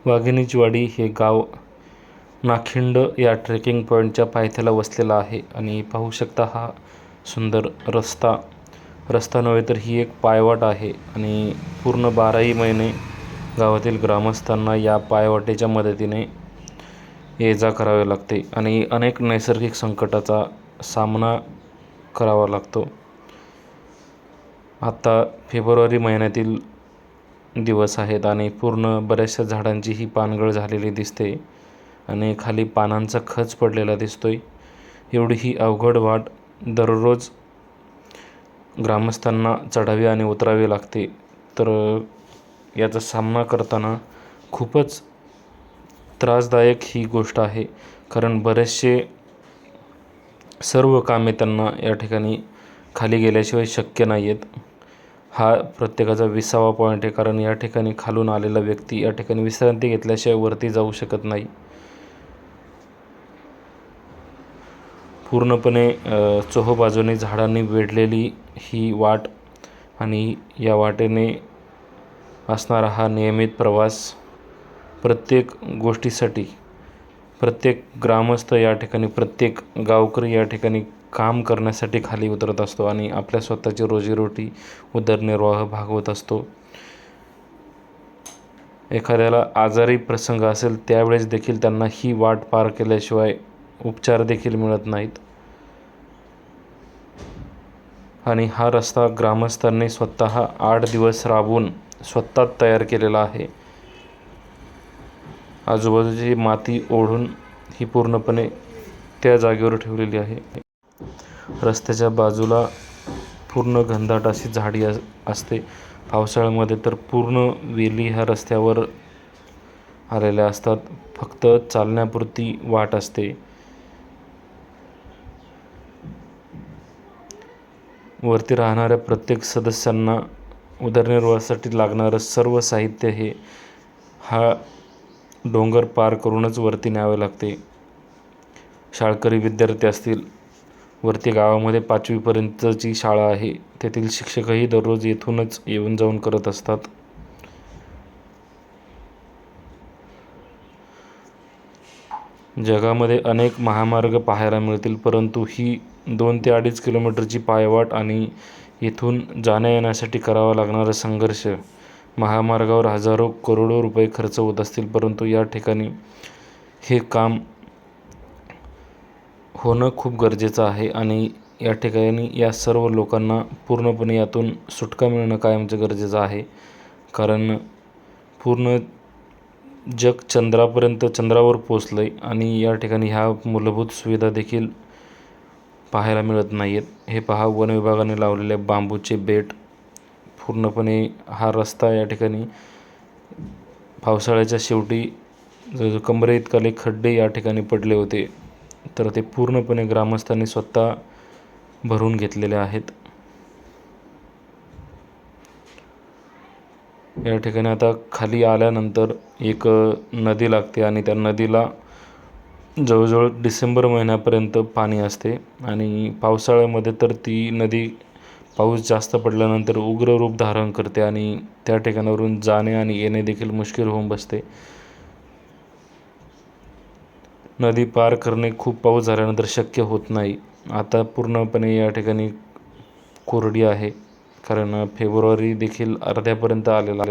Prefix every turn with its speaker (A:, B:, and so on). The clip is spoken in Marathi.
A: वाघिणीचीवाडी हे गाव नाखिंड या ट्रेकिंग पॉईंटच्या पायथ्याला वसलेला आहे आणि पाहू शकता हा सुंदर रस्ता नव्हे तर ही एक पायवाट आहे आणि पूर्ण 12ही महिने गावातील ग्रामस्थांना या पायवाटेच्या मदतीने ये जा करावे लागते आणि अनेक नैसर्गिक संकटाचा सामना करावा लागतो. आता फेब्रुवारी महिन्यातील दिवस आहेत आणि पूर्ण बऱ्याचशा झाडांची ही पानगळ झालेली दिसते आणि खाली पानांचा खच पडलेला दिसतोय. एवढी ही अवघड वाट दररोज ग्रामस्थांना चढावी आणि उतरावी लागते. तर याचा सामना करताना खूपच त्रासदायक ही गोष्ट आहे, कारण बरेचसे सर्व कामे त्यांना या ठिकाणी खाली गेल्याशिवाय शक्य नाही आहेत. हा प्रत्येकाचा 20वा पॉईंट आहे, कारण या ठिकाणी खालून आलेला व्यक्ती या ठिकाणी विश्रांती घेतल्याशिवाय वरती जाऊ शकत नाही. पूर्णपणे चोहोबाजूने झाडांनी वेढलेली ही वाट आणि या वाटेने असणारा हा नियमित प्रवास प्रत्येक गोष्टीसाठी प्रत्येक ग्रामस्थ या ठिकाणी, प्रत्येक गावकरी या ठिकाणी काम करण्यासाठी खाली उतरत असतो आणि आपल्या स्वतःची रोजीरोटी उदरनिर्वाह भागवत असतो. एखाद्याला आजारी प्रसंग असेल त्यावेळेस देखील त्यांना ही वाट पार केल्याशिवाय उपचार देखील मिळत नाहीत आणि हा रस्ता ग्रामस्थांनी स्वतः 8 दिवस राबून स्वतः तयार केलेला आहे. आजूबाजूची माती ओढून ही पूर्णपणे त्या जागेवर ठेवलेली आहे. रस्त्याच्या बाजूला पूर्ण घनदाट अशी झाडी असते. पावसाळ्यामध्ये तर पूर्ण वेली ह्या रस्त्यावर आलेल्या असतात. फक्त चालण्यापुरती वाट असते. वरती राहणाऱ्या प्रत्येक सदस्यांना उदरनिर्वाहासाठी लागणारं सर्व साहित्य हे हा डोंगर पार करूनच वरती न्यावे लागते. शाळकरी विद्यार्थी असतील, वरती गावामध्ये 5वीपर्यंतची शाळा आहे, तेथील शिक्षकही दररोज येथूनच येऊन जाऊन करत असतात. जगामध्ये अनेक महामार्ग पाहायला मिळतील, परंतु ही 2 ते 2.5 किलोमीटरची पायवाट आणि येथून जाण्या येण्यासाठी करावा लागणारा संघर्ष, महामार्गावर हजारो करोडो रुपये खर्च होत असतील, परंतु या ठिकाणी हे काम होणं खूप गरजेचं आहे आणि या ठिकाणी या सर्व लोकांना पूर्णपणे यातून सुटका मिळणं कायमचं गरजेचं आहे. कारण पूर्ण जग चंद्रावर पोचलं आहे आणि या ठिकाणी ह्या मूलभूत सुविधा देखील पाहायला मिळत नाही आहेत. हे पहा, वन विभागाने लावलेले बांबूचे बेट, पूर्णपणे हा रस्ता या ठिकाणी पावसाळ्याच्या शेवटी कमरे इतकाले खड्डे या ठिकाणी पडले होते, तर ते पूर्णपणे ग्रामस्थांनी स्वतः भरून घेतलेले आहेत. या ठिकाणी आता खाली आल्यानंतर एक नदी लागते आणि त्या नदीला जवळजवळ डिसेंबर महिन्यापर्यंत पाणी असते आणि पावसाळ्यामध्ये तर ती नदी पाऊस जास्त पडल्यानंतर उग्र रूप धारण करते आणि त्या ठिकाणावरून जाणे आणि येणे देखील मुश्किल होऊन बसते. नदी पार करणे खूप पाऊस झाल्यानंतर शक्य होत नाही. आता पूर्णपणे या ठिकाणी कोरडी आहे, कारण फेब्रुवारी देखील अर्ध्यापर्यंत आलेला आहे.